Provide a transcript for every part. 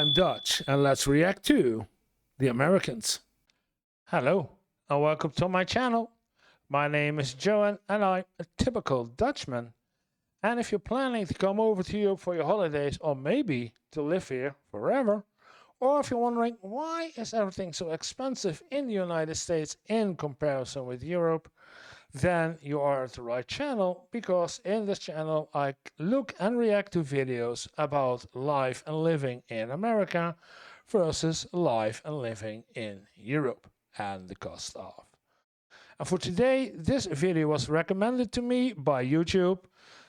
I'm Dutch, and let's react to the Americans. Hello, and welcome to my channel. My name is Johan, and I'm a typical Dutchman. And if you're planning to come over to Europe for your holidays, or maybe to live here forever, or if you're wondering why is everything so expensive in the United States in comparison with Europe, then you are at the right channel, because in this channel I look and react to videos about life and living in America versus life and living in Europe and the cost of. And for today, this video was recommended to me by YouTube,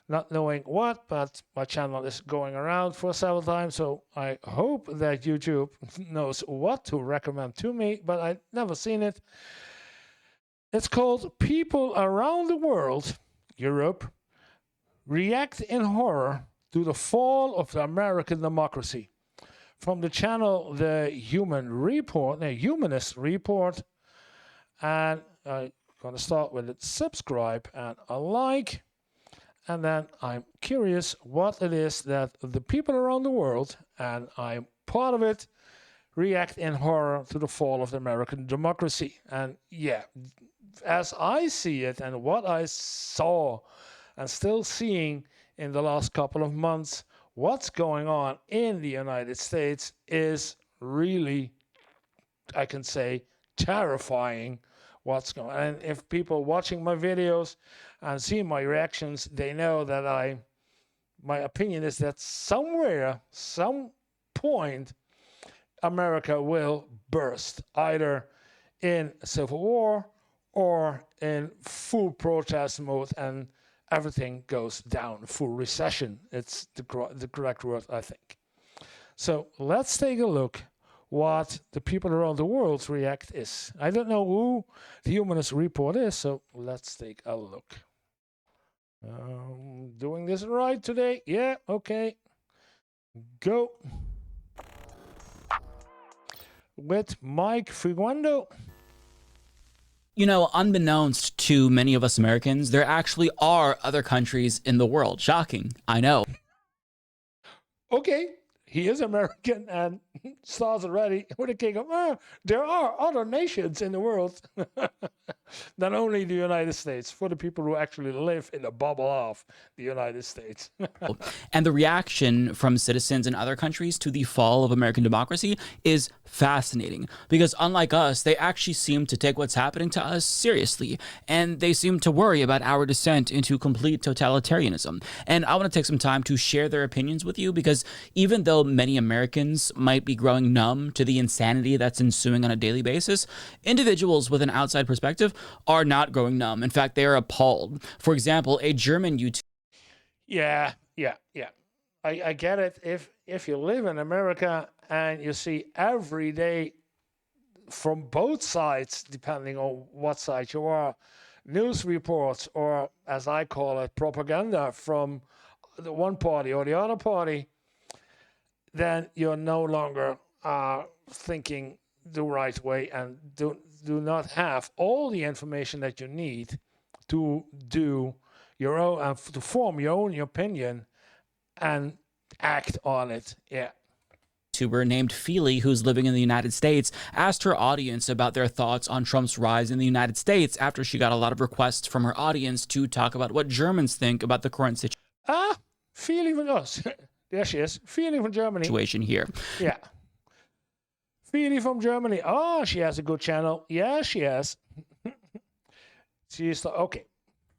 not knowing what, but my channel is going around for several times, so I hope that YouTube knows what to recommend to me, but I've never seen it. It's called People Around the World, Europe, React in Horror to the Fall of the American Democracy. From the channel The Humanist Report. And I'm going to start with a subscribe and a like. And then I'm curious what it is that the people around the world, and I'm part of it, react in horror to the fall of the American democracy. And yeah, as I see it and what I saw and still seeing in the last couple of months, what's going on in the United States is really, I can say, terrifying. What's going on. And if people watching my videos and see my reactions, they know that my opinion is that somewhere, some point, America will burst, either in a civil war or in full protest mode, and everything goes down, full recession. It's the correct word, I think. So let's take a look what the people around the world's react is. I don't know who the Humanist Report is, so let's take a look. Doing this right today? Yeah, okay. Go. With Mike Figuendo. You know, unbeknownst to many of us Americans, there actually are other countries in the world. Shocking, I know. Okay, he is American and starts already with a kick of, there are other nations in the world than only the United States, for the people who actually live in the bubble of the United States. And the reaction from citizens in other countries to the fall of American democracy is fascinating, because unlike us, they actually seem to take what's happening to us seriously, and they seem to worry about our descent into complete totalitarianism. And I want to take some time to share their opinions with you, because even though many Americans might be growing numb to the insanity that's ensuing on a daily basis, individuals with an outside perspective are not growing numb. In fact, they are appalled. For example, a German YouTuber. Yeah. I get it. If you live in America and you see every day from both sides, depending on what side you are, news reports, or as I call it, propaganda from the one party or the other party, then you're no longer thinking the right way and do not have all the information that you need to do your own and to form your own opinion and act on it. Yeah. YouTuber named Feely, who's living in the United States, asked her audience about their thoughts on Trump's rise in the United States after she got a lot of requests from her audience to talk about what Germans think about the current Feely from us. There she is. Feely from Germany. Situation here. Yeah. Feely from Germany. Oh, she has a good channel. Yeah, she has. She's okay.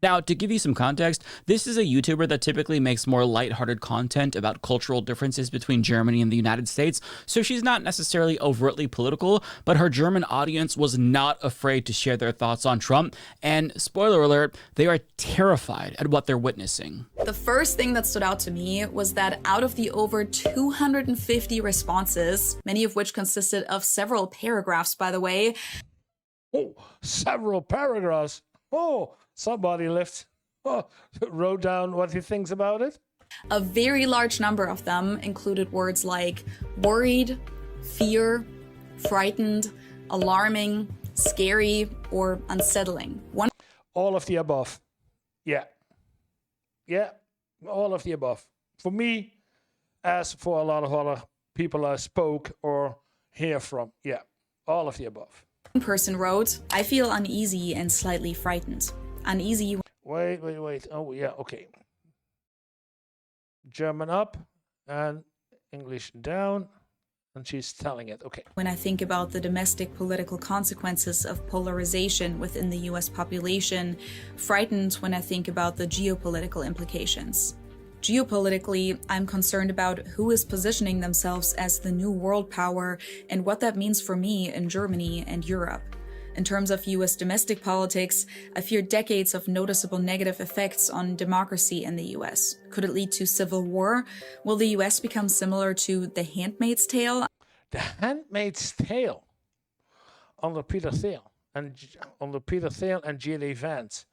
Now, to give you some context, this is a YouTuber that typically makes more lighthearted content about cultural differences between Germany and the United States, so she's not necessarily overtly political, but her German audience was not afraid to share their thoughts on Trump, and spoiler alert, they are terrified at what they're witnessing. The first thing that stood out to me was that out of the over 250 responses, many of which consisted of several paragraphs, by the way. Oh, several paragraphs. Oh, somebody wrote down what he thinks about it. A very large number of them included words like worried, fear, frightened, alarming, scary, or unsettling. All of the above. Yeah. Yeah, all of the above. For me, as for a lot of other people I spoke or hear from. Yeah, all of the above. One person wrote, I feel uneasy and slightly frightened. Uneasy. Wait. Oh, yeah, okay. German up and English down. And she's telling it, okay. When I think about the domestic political consequences of polarization within the US population, frightened when I think about the geopolitical implications. Geopolitically, I'm concerned about who is positioning themselves as the new world power and what that means for me in Germany and Europe. In terms of US domestic politics, I fear decades of noticeable negative effects on democracy in the US. Could it lead to civil war? Will the US become similar to The Handmaid's Tale? The Handmaid's Tale under Peter Thiel and G.D. Vance.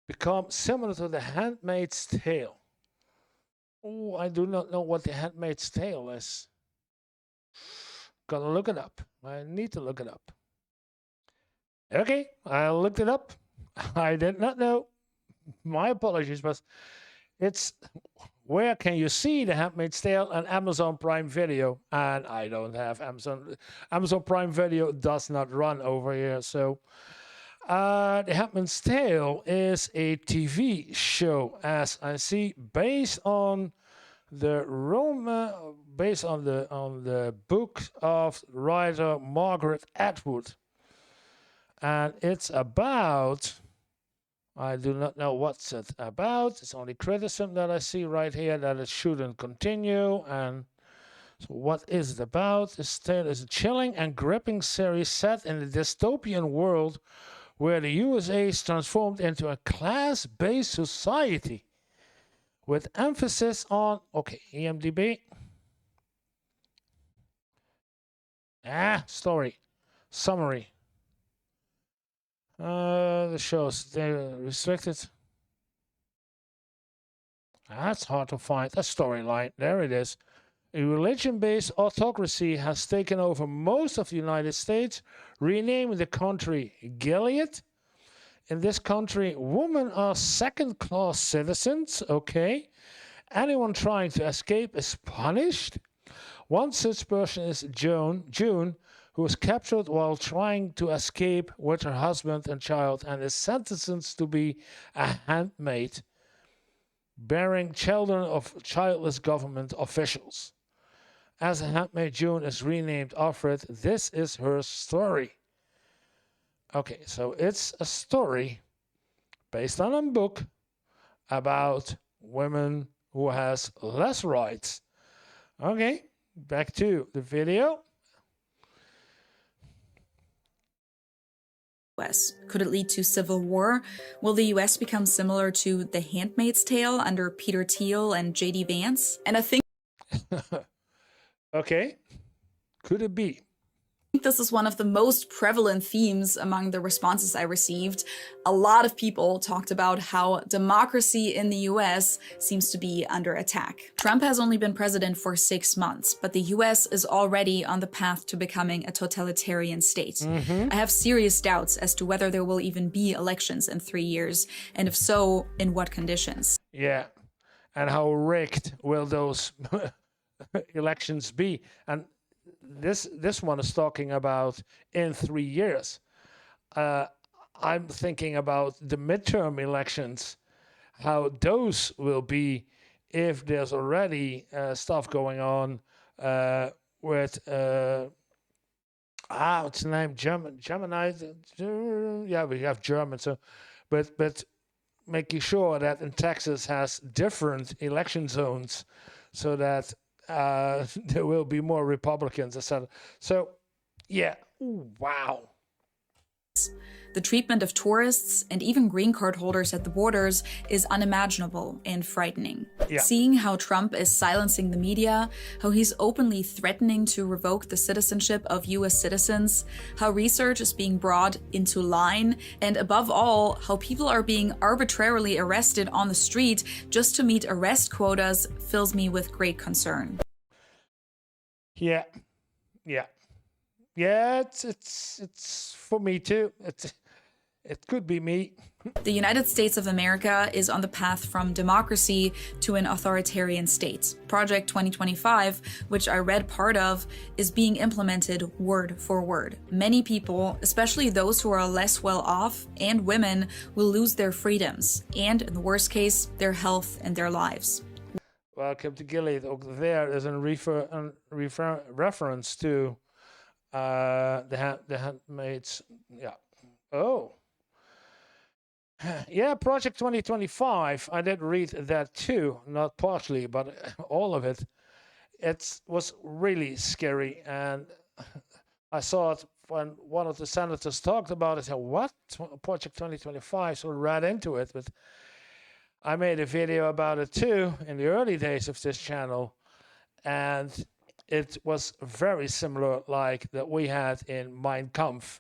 Become similar to The Handmaid's Tale. Oh, I do not know what The Handmaid's Tale is. Gotta look it up. I need to look it up. Okay, I looked it up. I did not know. My apologies, but it's where can you see The Handmaid's Tale on Amazon Prime Video? And I don't have Amazon. Amazon Prime Video does not run over here. So The Handmaid's Tale is a TV show, as I see, based on the book of writer Margaret Atwood. And it's about, I do not know what's it about. It's only criticism that I see right here that it shouldn't continue. And so what is it about? This tale is a chilling and gripping series set in a dystopian world where the USA is transformed into a class-based society with emphasis on, okay, IMDb. Story, summary. The shows, they're restricted. That's hard to find. A storyline. There it is. A religion-based autocracy has taken over most of the United States, renaming the country Gilead. In this country, women are second-class citizens. Okay. Anyone trying to escape is punished. One such person is June, who was captured while trying to escape with her husband and child and is sentenced to be a handmaid, bearing children of childless government officials. As a handmaid, June is renamed Alfred. This is her story. Okay, so it's a story based on a book about women who has less rights. Okay, back to the video. US. Could it lead to civil war? Will the US become similar to The Handmaid's Tale under Peter Thiel and J.D. Vance? And I think okay, could it be? this is one of the most prevalent themes among the responses I received. A lot of people talked about how democracy in the US seems to be under attack. Trump has only been president for 6 months, but the US is already on the path to becoming a totalitarian state. I have serious doubts as to whether there will even be elections in 3 years, and if so, in what conditions. Yeah, and how rigged will those elections be? And this one is talking about in 3 years. I'm thinking about the midterm elections, how those will be if there's already stuff going on with what's the name? Gemini. Yeah, we have German. So, but making sure that in Texas has different election zones, so that there will be more Republicans, etc. So, yeah, ooh, wow. The treatment of tourists and even green card holders at the borders is unimaginable and frightening. Yeah. Seeing how Trump is silencing the media, how he's openly threatening to revoke the citizenship of US citizens, how research is being brought into line, and above all, how people are being arbitrarily arrested on the street just to meet arrest quotas fills me with great concern. Yeah. It's for me too. It could be me. The United States of America is on the path from democracy to an authoritarian state. Project 2025, which I read part of, is being implemented word for word. Many people, especially those who are less well off and women, will lose their freedoms and, in the worst case, their health and their lives. Welcome to Gilead. Ook there is een reference to the handmaids. Yeah. Oh. Yeah, Project 2025. I did read that too, not partially, but all of it. It was really scary, and I saw it when one of the senators talked about it. I said, what? Project 2025? So I read into it, but I made a video about it too in the early days of this channel, and it was very similar like that we had in Mein Kampf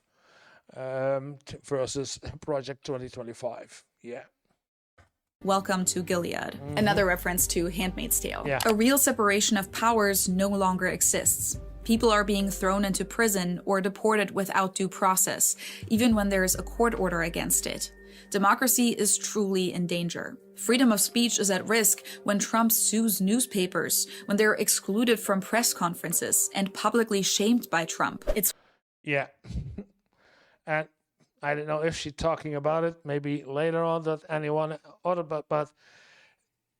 versus Project 2025. Yeah. Welcome to Gilead. Another reference to Handmaid's Tale. Yeah. A real separation of powers no longer exists. People are being thrown into prison or deported without due process, even when there is a court order against it. Democracy is truly in danger. Freedom of speech is at risk when Trump sues newspapers, when they're excluded from press conferences and publicly shamed by Trump. It's Yeah. And I don't know if she's talking about it, maybe later on that anyone other, but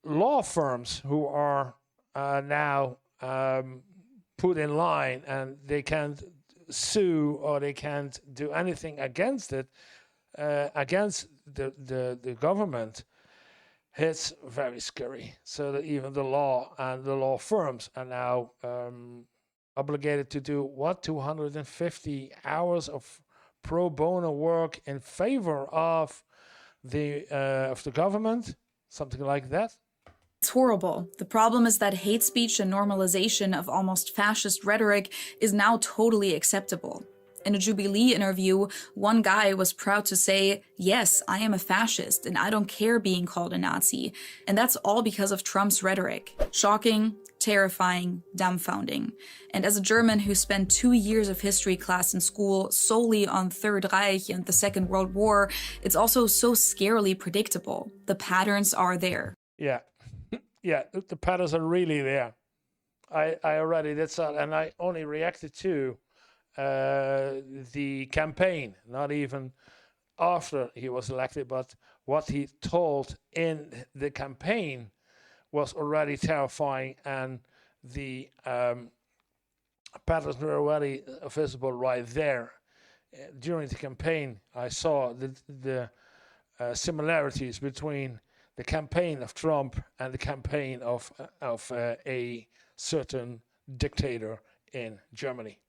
law firms who are now put in line and they can't sue or they can't do anything against it, against the government, it's very scary. So that even the law and the law firms are now obligated to do what, 250 hours of pro bono work in favor of the government, something like that. It's horrible. The problem is that hate speech and normalization of almost fascist rhetoric is now totally acceptable. In a Jubilee interview, one guy was proud to say, "Yes, I am a fascist and I don't care being called a Nazi." And that's all because of Trump's rhetoric. Shocking, terrifying, dumbfounding. And as a German who spent 2 years of history class in school solely on Third Reich and the Second World War, it's also so scarily predictable. The patterns are there. Yeah. Yeah, the patterns are really there. I already did that, and I only reacted to the campaign, not even after he was elected, but what he told in the campaign was already terrifying, and the patterns were already visible right there. During the campaign, I saw the similarities between the campaign of Trump and the campaign of a certain dictator in Germany.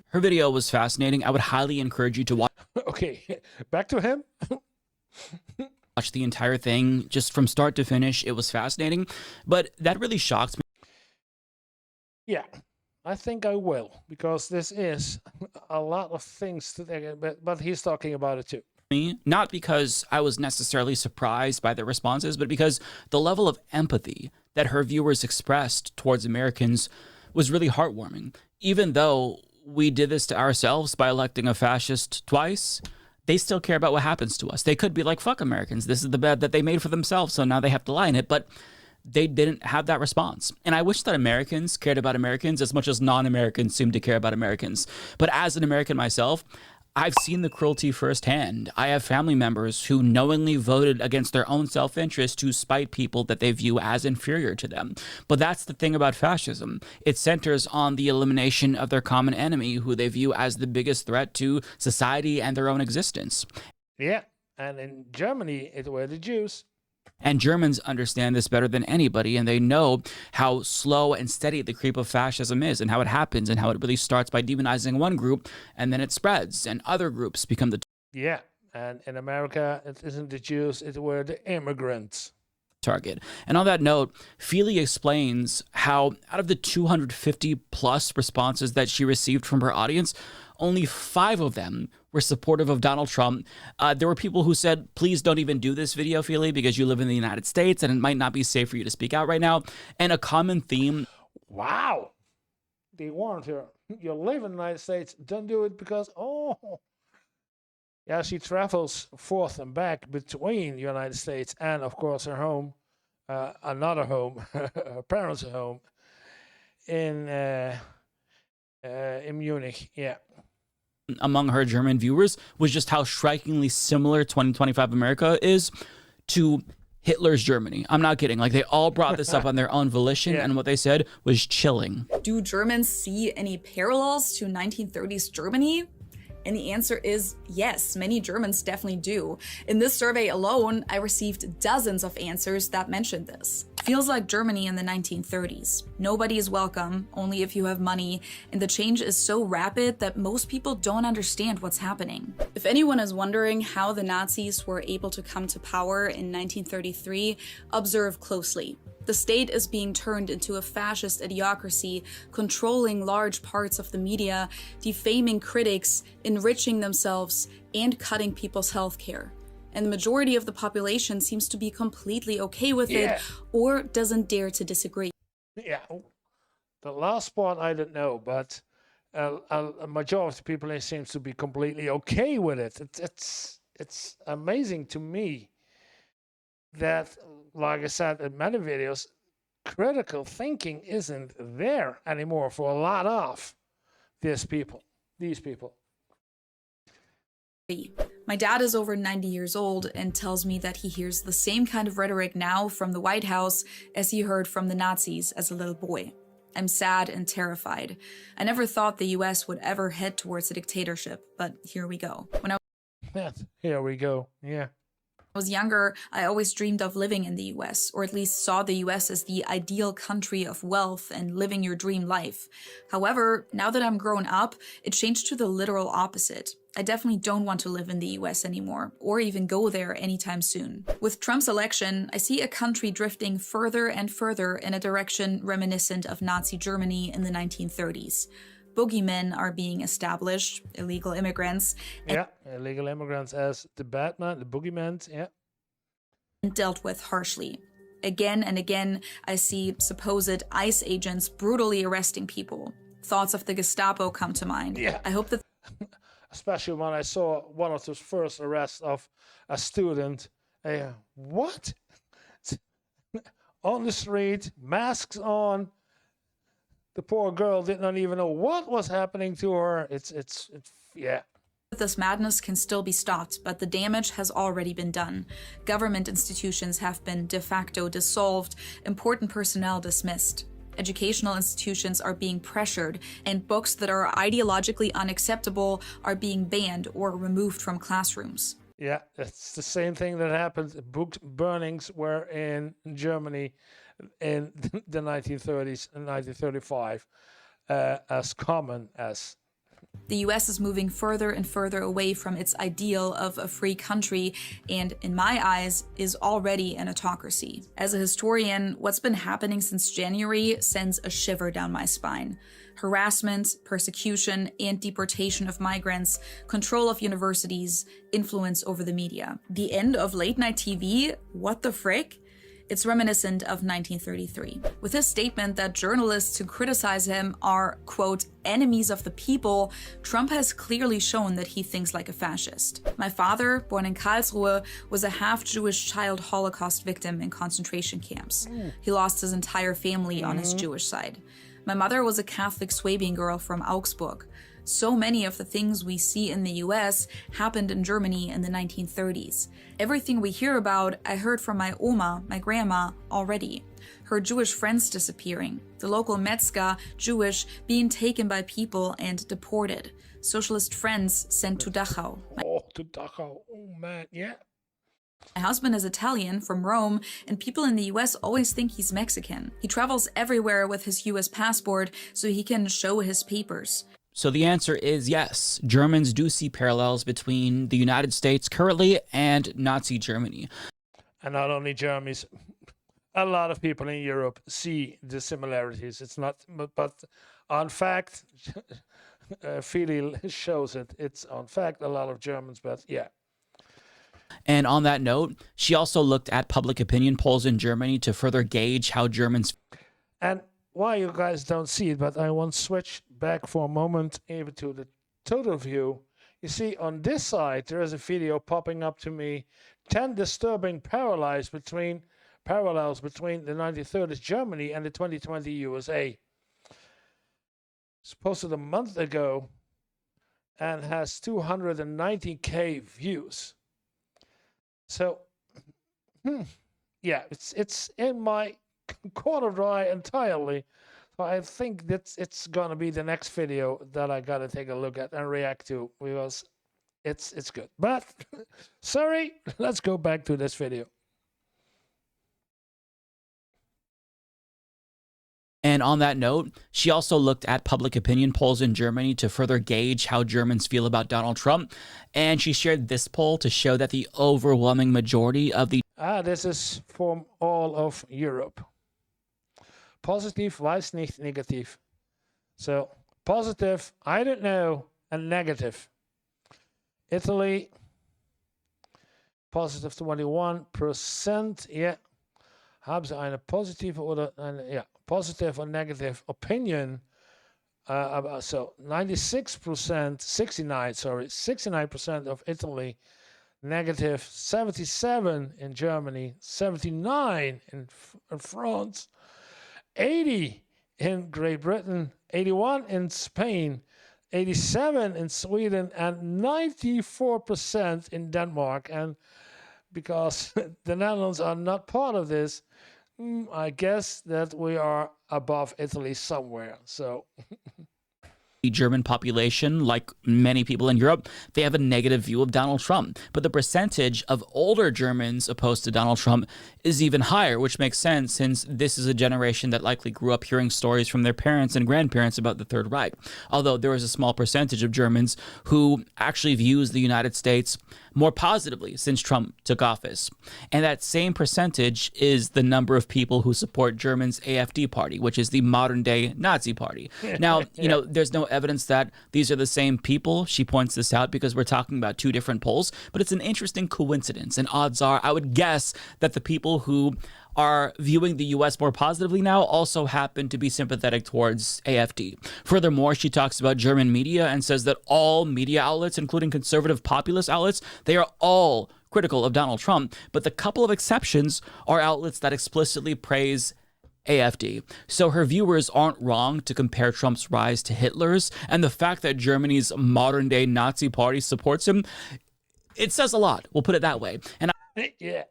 Her video was fascinating. I would highly encourage you to watch. Okay, back to him. Watch the entire thing just from start to finish. It was fascinating, but that really shocked me. Yeah, I think I will, because this is a lot of things to think, but he's talking about it too. Not because I was necessarily surprised by the responses, but because the level of empathy that her viewers expressed towards Americans was really heartwarming. Even though we did this to ourselves by electing a fascist twice, they still care about what happens to us. They could be like, fuck Americans. This is the bed that they made for themselves, so now they have to lie in it. But they didn't have that response. And I wish that Americans cared about Americans as much as non-Americans seem to care about Americans. But as an American myself, I've seen the cruelty firsthand. I have family members who knowingly voted against their own self-interest to spite people that they view as inferior to them. But that's the thing about fascism. It centers on the elimination of their common enemy, who they view as the biggest threat to society and their own existence. Yeah, and in Germany, it were the Jews. And Germans understand this better than anybody, and they know how slow and steady the creep of fascism is, and how it happens, and how it really starts by demonizing one group, and then it spreads, and other groups become the Yeah, and in America, it isn't the Jews, it were the immigrants. Target. And on that note, Feely explains how out of the 250 plus responses that she received from her audience, only 5 of them were supportive of Donald Trump. There were people who said, please don't even do this video, Feely, because you live in the United States and it might not be safe for you to speak out right now. And a common theme. Wow. They warned her. You live in the United States. Don't do it because, oh. yeah, she travels forth and back between the United States and, of course, her home, another home, her parents' home in Munich. Yeah. Among her German viewers was just how strikingly similar 2025 America is to Hitler's Germany. I'm not kidding. Like, they all brought this up on their own volition, Yeah. and what they said was chilling. Do Germans see any parallels to 1930s Germany? And the answer is yes, many Germans definitely do. In this survey alone, I received dozens of answers that mentioned this. Feels like Germany in the 1930s. Nobody is welcome, only if you have money, and the change is so rapid that most people don't understand what's happening. If anyone is wondering how the Nazis were able to come to power in 1933, observe closely. The state is being turned into a fascist idiocracy, controlling large parts of the media, defaming critics, enriching themselves, and cutting people's health care. And the majority of the population seems to be completely okay with it, or doesn't dare to disagree. Yeah, the last part I don't know, but a majority of people seems to be completely okay with it. It's amazing to me that, like I said in many videos, critical thinking isn't there anymore for a lot of these people. My dad is over 90 years old and tells me that he hears the same kind of rhetoric now from the White House as he heard from the Nazis as a little boy. I'm sad and terrified. I never thought the US would ever head towards a dictatorship, but here we go. Here we go, yeah. I was younger, I always dreamed of living in the US, or at least saw the US as the ideal country of wealth and living your dream life. However, now that I'm grown up, it changed to the literal opposite. I definitely don't want to live in the US anymore, or even go there anytime soon. With Trump's election, I see a country drifting further and further in a direction reminiscent of Nazi Germany in the 1930s. Boogeymen are being established, illegal immigrants. Yeah, illegal immigrants as the Batman, the boogeyman, yeah. And dealt with harshly. Again and again, I see supposed ICE agents brutally arresting people. Thoughts of the Gestapo come to mind. Yeah. I hope that... Especially when I saw one of those first arrests of a student. What? On the street, masks on. The poor girl did not even know what was happening to her. Yeah. This madness can still be stopped, but the damage has already been done. Government institutions have been de facto dissolved, important personnel dismissed. Educational institutions are being pressured, and books that are ideologically unacceptable are being banned or removed from classrooms. Yeah, it's the same thing that happened. Book burnings were in Germany in the 1930s and 1935 as common as. The US is moving further and further away from its ideal of a free country and, in my eyes, is already an autocracy. As a historian, what's been happening since January sends a shiver down my spine. Harassment, persecution, and deportation of migrants, control of universities, influence over the media. The end of late-night TV? What the frick? It's reminiscent of 1933. With his statement that journalists who criticize him are, quote, enemies of the people, Trump has clearly shown that he thinks like a fascist. My father, born in Karlsruhe, was a half-Jewish child Holocaust victim in concentration camps. He lost his entire family on his Jewish side. My mother was a Catholic Swabian girl from Augsburg. So many of the things we see in the US happened in Germany in the 1930s. Everything we hear about, I heard from my Oma, my grandma, already. Her Jewish friends disappearing, the local Metzger, Jewish, being taken by people and deported, socialist friends sent to Dachau. To Dachau, oh man, yeah. My husband is Italian, from Rome, and people in the US always think he's Mexican. He travels everywhere with his US passport so he can show his papers. So the answer is yes. Germans do see parallels between the United States currently and Nazi Germany. And not only Germans, a lot of people in Europe see the similarities. It's not, but on fact, Fili shows it. It's on fact a lot of Germans, but yeah. And on that note, she also looked at public opinion polls in Germany to further gauge how Germans... And why you guys don't see it, but I want to switch back for a moment even to the total view. You see, on this side, there is a video popping up to me, 10 disturbing parallels between the 1930s Germany and the 2020 USA. It's posted a month ago and has 290K views. So, yeah, it's in my corner dry entirely. So I think it's gonna be the next video that I gotta take a look at and react to, because it's good. But sorry, let's go back to this video. And on that note, she also looked at public opinion polls in Germany to further gauge how Germans feel about Donald Trump. And she shared this poll to show that the overwhelming majority of the... This is from all of Europe. Positive, weiß nicht, negative. So, positive, I don't know, and negative. Italy, positive 21%, yeah. Haben Sie eine positive oder eine, yeah, positive or negative opinion? So 69% of Italy, negative 77 in Germany, 79 in France, 80 in Great Britain, 81 in Spain, 87 in Sweden, and 94% in Denmark. And because the Netherlands are not part of this, I guess that we are above Italy somewhere. So the German population, like many people in Europe, they have a negative view of Donald Trump. But the percentage of older Germans opposed to Donald Trump is even higher, which makes sense since this is a generation that likely grew up hearing stories from their parents and grandparents about the Third Reich. Although there is a small percentage of Germans who actually views the United States more positively since Trump took office. And that same percentage is the number of people who support Germany's AfD party, which is the modern day Nazi party. Now, you know, there's no evidence that these are the same people. She points this out because we're talking about two different polls, but it's an interesting coincidence. And odds are, I would guess that the people who are viewing the U.S. more positively now also happen to be sympathetic towards AfD. Furthermore, she talks about German media and says that all media outlets, including conservative populist outlets, they are all critical of Donald Trump, but the couple of exceptions are outlets that explicitly praise AfD. So her viewers aren't wrong to compare Trump's rise to Hitler's, and the fact that Germany's modern-day Nazi party supports him, it says a lot. We'll put it that way. And yeah.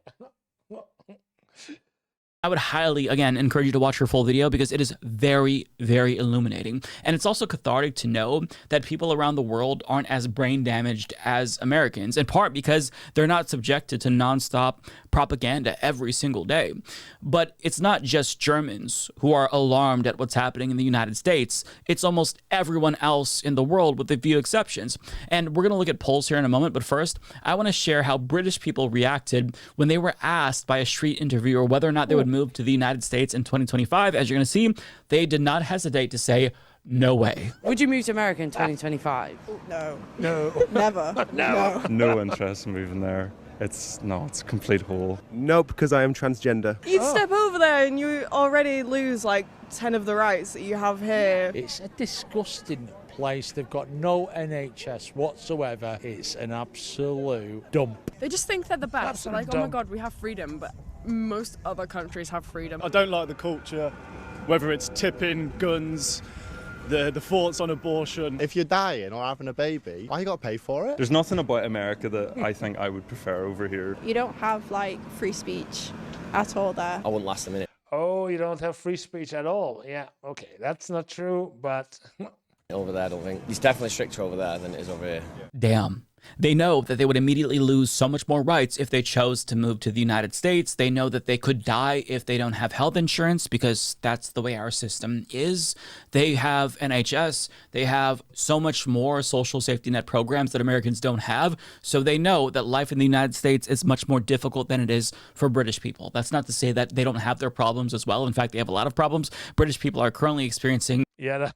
I would highly, again, encourage you to watch her full video because it is very, very illuminating. And it's also cathartic to know that people around the world aren't as brain damaged as Americans, in part because they're not subjected to nonstop propaganda every single day. But it's not just Germans who are alarmed at what's happening in the United States. It's almost everyone else in the world with a few exceptions. And we're going to look at polls here in a moment. But first, I want to share how British people reacted when they were asked by a street interviewer whether or not they would move to the United States in 2025. As you're going to see, they did not hesitate to say, no way. Would you move to America in 2025? No. No. Never. No. No interest in moving there. It's a complete hole. No, because I am transgender. You'd step over there and you already lose like 10 of the rights that you have here. It's a disgusting place. They've got no NHS whatsoever. It's an absolute dump. They just think they're the best. They're like, oh my dump. God, we have freedom, but most other countries have freedom. I don't like the culture, whether it's tipping, guns, the thoughts on abortion. If you're dying or having a baby, why you got to pay for it? There's nothing about America that I think I would prefer over here. You don't have like free speech at all there. I wouldn't last a minute. Oh, you don't have free speech at all. Yeah, okay, that's not true, but Over there, I don't think. It's definitely stricter over there than it is over here. Damn. They know that they would immediately lose so much more rights if they chose to move to the United States. They know that they could die if they don't have health insurance because that's the way our system is. They have NHS. They have so much more social safety net programs that Americans don't have. So they know that life in the United States is much more difficult than it is for British people. That's not to say that they don't have their problems as well. In fact, they have a lot of problems. British people are currently experiencing. yeah,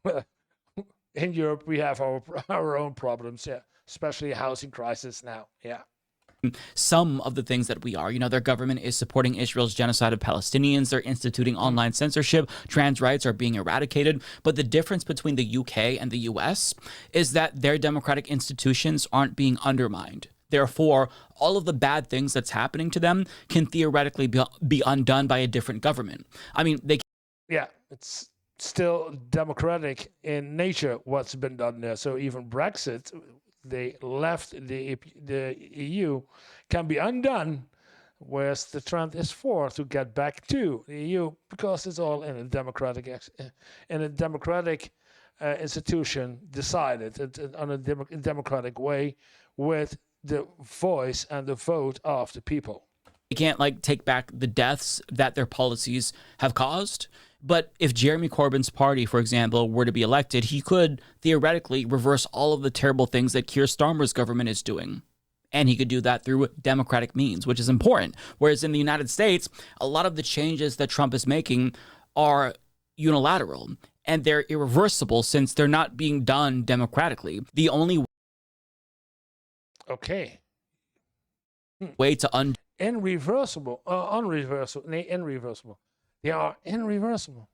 in Europe we have our own problems. Yeah. Especially a housing crisis now. Yeah. some of the things that we are. You know, their government is supporting Israel's genocide of Palestinians. They're instituting online censorship. Trans rights are being eradicated. But the difference between the UK and the US is that their democratic institutions aren't being undermined. Therefore, all of the bad things that's happening to them can theoretically be undone by a different government. I mean, they Yeah, it's still democratic in nature what's been done there. So even Brexit, they left the EU, can be undone, whereas the trend is to get back to the EU because it's all in a democratic institution decided on a democratic way with the voice and the vote of the people. They can't like take back the deaths that their policies have caused. But if Jeremy Corbyn's party, for example, were to be elected, he could theoretically reverse all of the terrible things that Keir Starmer's government is doing. And he could do that through democratic means, which is important. Whereas in the United States, a lot of the changes that Trump is making are unilateral and they're irreversible since they're not being done democratically. The only way to undo irreversible, irreversible. They are irreversible.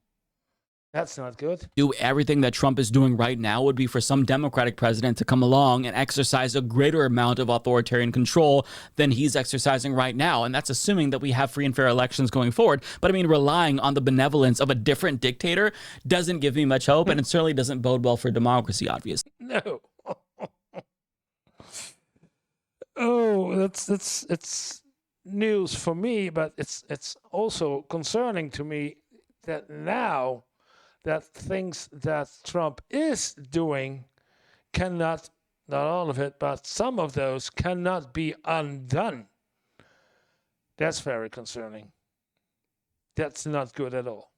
That's not good. Do everything that Trump is doing right now would be for some Democratic president to come along and exercise a greater amount of authoritarian control than he's exercising right now. And that's assuming that we have free and fair elections going forward. But I mean, relying on the benevolence of a different dictator doesn't give me much hope. And it certainly doesn't bode well for democracy, obviously. No. Oh, it's news for me, but it's also concerning to me that now that things that Trump is doing cannot, not all of it, but some of those cannot be undone. That's very concerning. That's not good at all.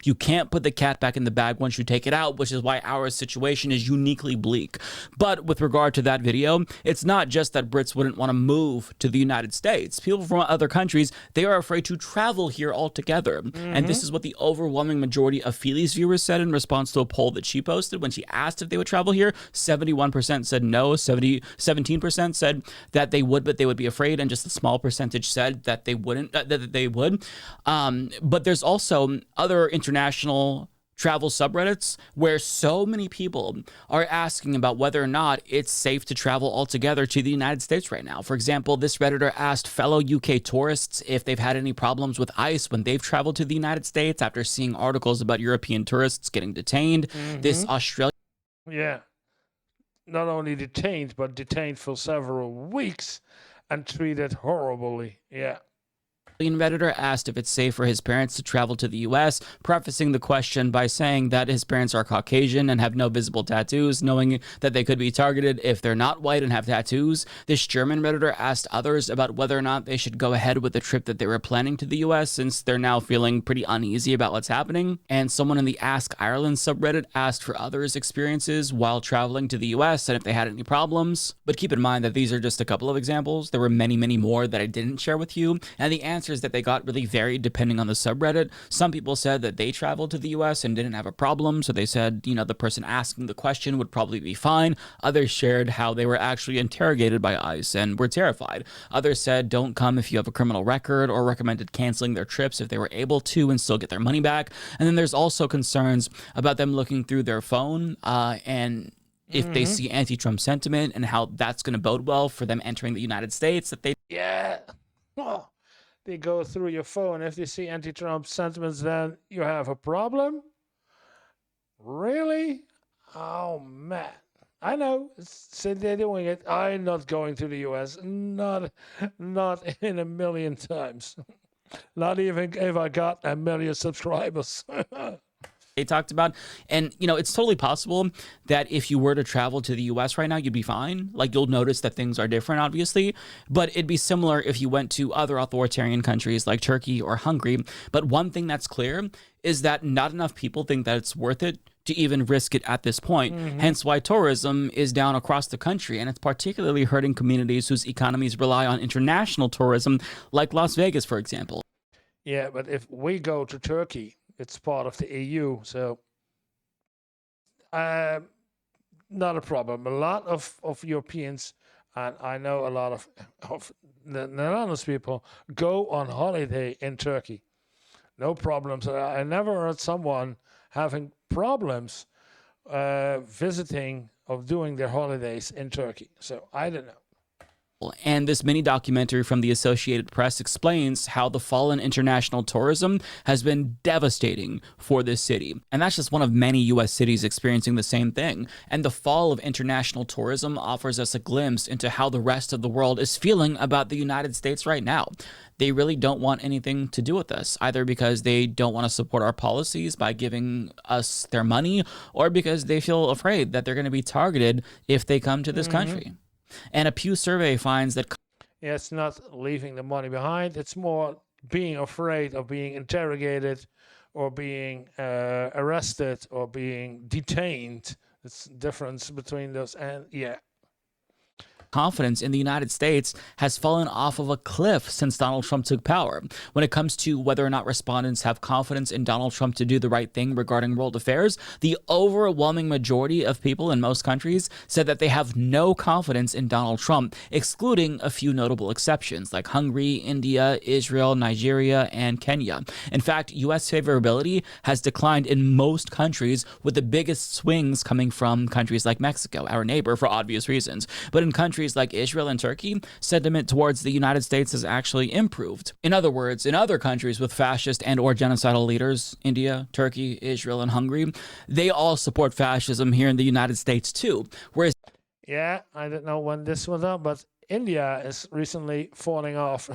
You can't put the cat back in the bag once you take it out, which is why our situation is uniquely bleak. But with regard to that video, it's not just that Brits wouldn't want to move to the United States. People from other countries, they are afraid to travel here altogether. And this is what the overwhelming majority of Feely's viewers said in response to a poll that she posted when she asked if they would travel here. 71% said no, 17% said that they would, but they would be afraid, and just a small percentage said that they wouldn't, that they would. But there's also other international travel subreddits where so many people are asking about whether or not it's safe to travel altogether to the United States right now. For example, this Redditor asked fellow UK tourists if they've had any problems with ICE when they've traveled to the United States after seeing articles about European tourists getting detained. This Australian... Yeah. Not only detained, but detained for several weeks and treated horribly. Yeah. Redditor asked if it's safe for his parents to travel to the U.S., prefacing the question by saying that his parents are Caucasian and have no visible tattoos, knowing that they could be targeted if they're not white and have tattoos. This German Redditor asked others about whether or not they should go ahead with the trip that they were planning to the U.S. since they're now feeling pretty uneasy about what's happening. And someone in the Ask Ireland subreddit asked for others' experiences while traveling to the U.S. and if they had any problems. But keep in mind that these are just a couple of examples. There were many, many more that I didn't share with you, and the answers that they got really varied depending on the subreddit. Some people said that they traveled to the US and didn't have a problem, so they said, you know, the person asking the question would probably be fine. Others shared how they were actually interrogated by ICE and were terrified. Others said don't come if you have a criminal record, or recommended canceling their trips if they were able to and still get their money back. And then there's also concerns about them looking through their phone and if they see anti-Trump sentiment and how that's going to bode well for them entering the United States. That they They go through your phone. If they see anti-Trump sentiments, then you have a problem? Really? Oh, man. I know. Say they're doing it. I'm not going to the U.S. Not in a million times. Not even if I got 1 million subscribers. They talked about. And, you know, it's totally possible that if you were to travel to the US right now, you'd be fine. Like, you'll notice that things are different, obviously, but it'd be similar if you went to other authoritarian countries like Turkey or Hungary. But one thing that's clear is that not enough people think that it's worth it to even risk it at this point. Hence why tourism is down across the country, and it's particularly hurting communities whose economies rely on international tourism, like Las Vegas, for example. Yeah, but if we go to Turkey, it's part of the EU, so not a problem. A lot of Europeans And I know a lot of the Netherlands people go on holiday in Turkey. No problems. I never heard someone having problems visiting or doing their holidays in Turkey. So I don't know. And this mini documentary from the Associated Press explains how the fall in international tourism has been devastating for this city. And that's just one of many U.S. cities experiencing the same thing. And the fall of international tourism offers us a glimpse into how the rest of the world is feeling about the United States right now. They really don't want anything to do with us, either because they don't want to support our policies by giving us their money, or because they feel afraid that they're going to be targeted if they come to this country. And a Pew survey finds that it's not leaving the money behind. It's more being afraid of being interrogated or being arrested or being detained. It's the difference between those. And yeah. confidence in the United States has fallen off of a cliff since Donald Trump took power. When it comes to whether or not respondents have confidence in Donald Trump to do the right thing regarding world affairs, the overwhelming majority of people in most countries said that they have no confidence in Donald Trump, excluding a few notable exceptions like Hungary, India, Israel, Nigeria, and Kenya. In fact, U.S. favorability has declined in most countries, with the biggest swings coming from countries like Mexico, our neighbor, for obvious reasons. But in countries like Israel and Turkey, sentiment towards the United States has actually improved. In other words, in other countries with fascist and or genocidal leaders, India, Turkey, Israel, and Hungary, they all support fascism here in the United States too. Whereas, yeah, I don't know when this was up, but India is recently falling off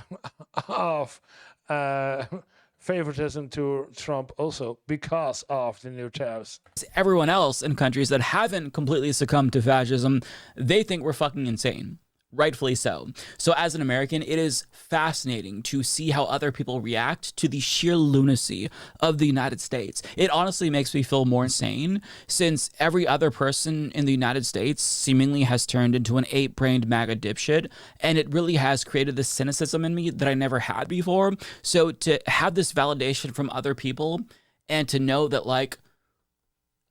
favoritism to Trump also because of the new tariffs. everyone else in countries that haven't completely succumbed to fascism, they think we're fucking insane. Rightfully so. So as an American, it is fascinating to see how other people react to the sheer lunacy of the United States. It honestly makes me feel more insane, since every other person in the United States seemingly has turned into an ape-brained MAGA dipshit, and it really has created this cynicism in me that I never had before. So to have this validation from other people, and to know that, like,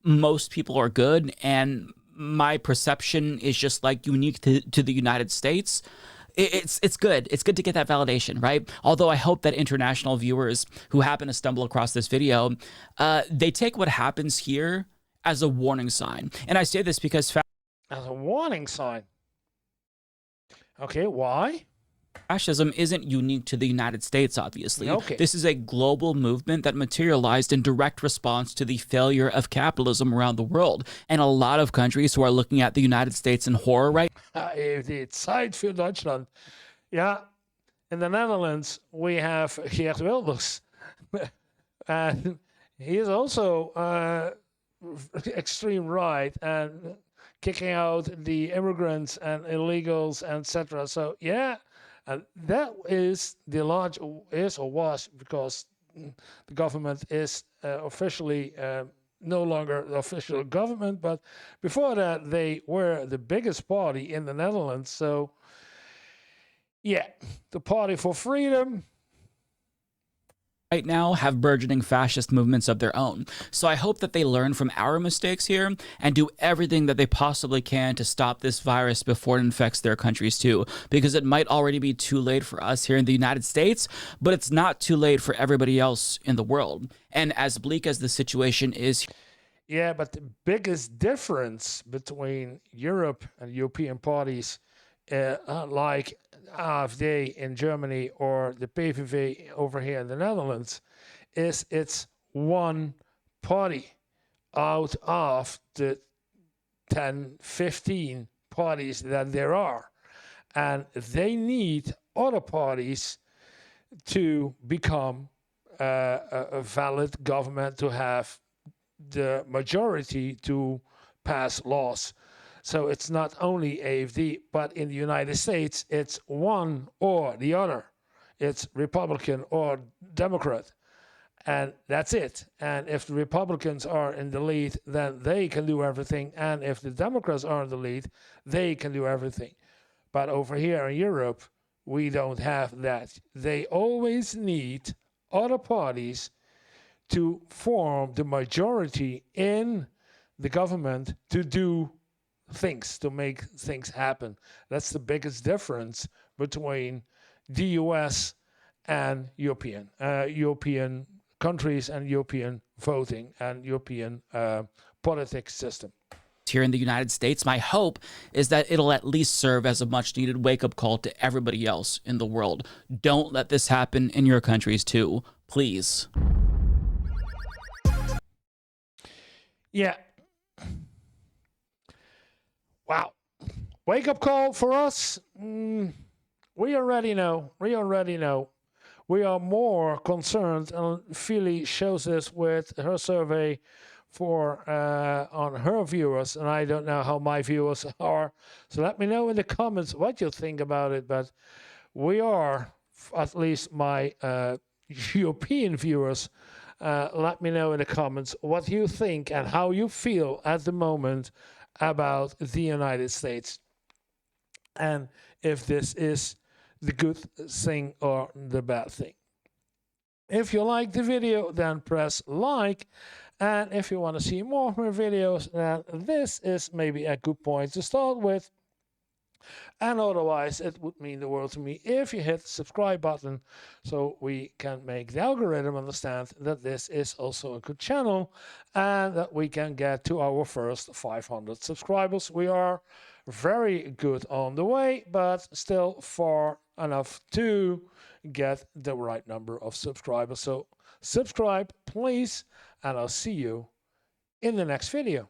most people are good, and my perception is just like unique to the United States, it's good. It's good to get that validation, right? Although I hope that international viewers who happen to stumble across this video, they take what happens here as a warning sign. And I say this because as a warning sign. Okay, why? fascism isn't unique to the United States, obviously. Okay. This is a global movement that materialized in direct response to the failure of capitalism around the world. And a lot of countries who are looking at the United States in horror right Die Zeit für Deutschland. Ja, in the Netherlands, we have Geert Wilders. And he is also extreme right and kicking out the immigrants and illegals, etc. So, yeah. And that is the large is or was because the government is officially no longer the official government, but before that they were the biggest party in the Netherlands. So yeah, the Party for Freedom now have burgeoning fascist movements of their own. So I hope that they learn from our mistakes here and do everything that they possibly can to stop this virus before it infects their countries too, because it might already be too late for us here in the United States, but it's not too late for everybody else in the world. And as bleak as the situation is, yeah, but the biggest difference between Europe and European parties like AfD in Germany or the PVV over here in the Netherlands is it's one party out of the 10, 15 parties that there are. And they need other parties to become a valid government, to have the majority to pass laws. So it's not only AfD, but in the United States, it's one or the other. It's Republican or Democrat. And that's it. And if the Republicans are in the lead, then they can do everything. And if the Democrats are in the lead, they can do everything. But over here in Europe, we don't have that. They always need other parties to form the majority in the government to do things, to make things happen. That's the biggest difference between the US and European countries and European voting and European politics system. Here in the United States, my hope is that it'll at least serve as a much needed wake-up call to everybody else in the world. Don't let this happen in your countries too, please. Yeah. Wow. Wake-up call for us? We already know. We are more concerned, and Philly shows this with her survey for on her viewers, and I don't know how my viewers are. So let me know in the comments what you think about it. But we are, at least my European viewers, let me know in the comments what you think and how you feel at the moment about the United States, and if this is the good thing or the bad thing. If you like the video, then press like. And if you want to see more of my videos, then this is maybe a good point to start with. And otherwise, it would mean the world to me if you hit the subscribe button, so we can make the algorithm understand that this is also a good channel and that we can get to our first 500 subscribers. We are very good on the way, but still far enough to get the right number of subscribers. So subscribe, please, and I'll see you in the next video.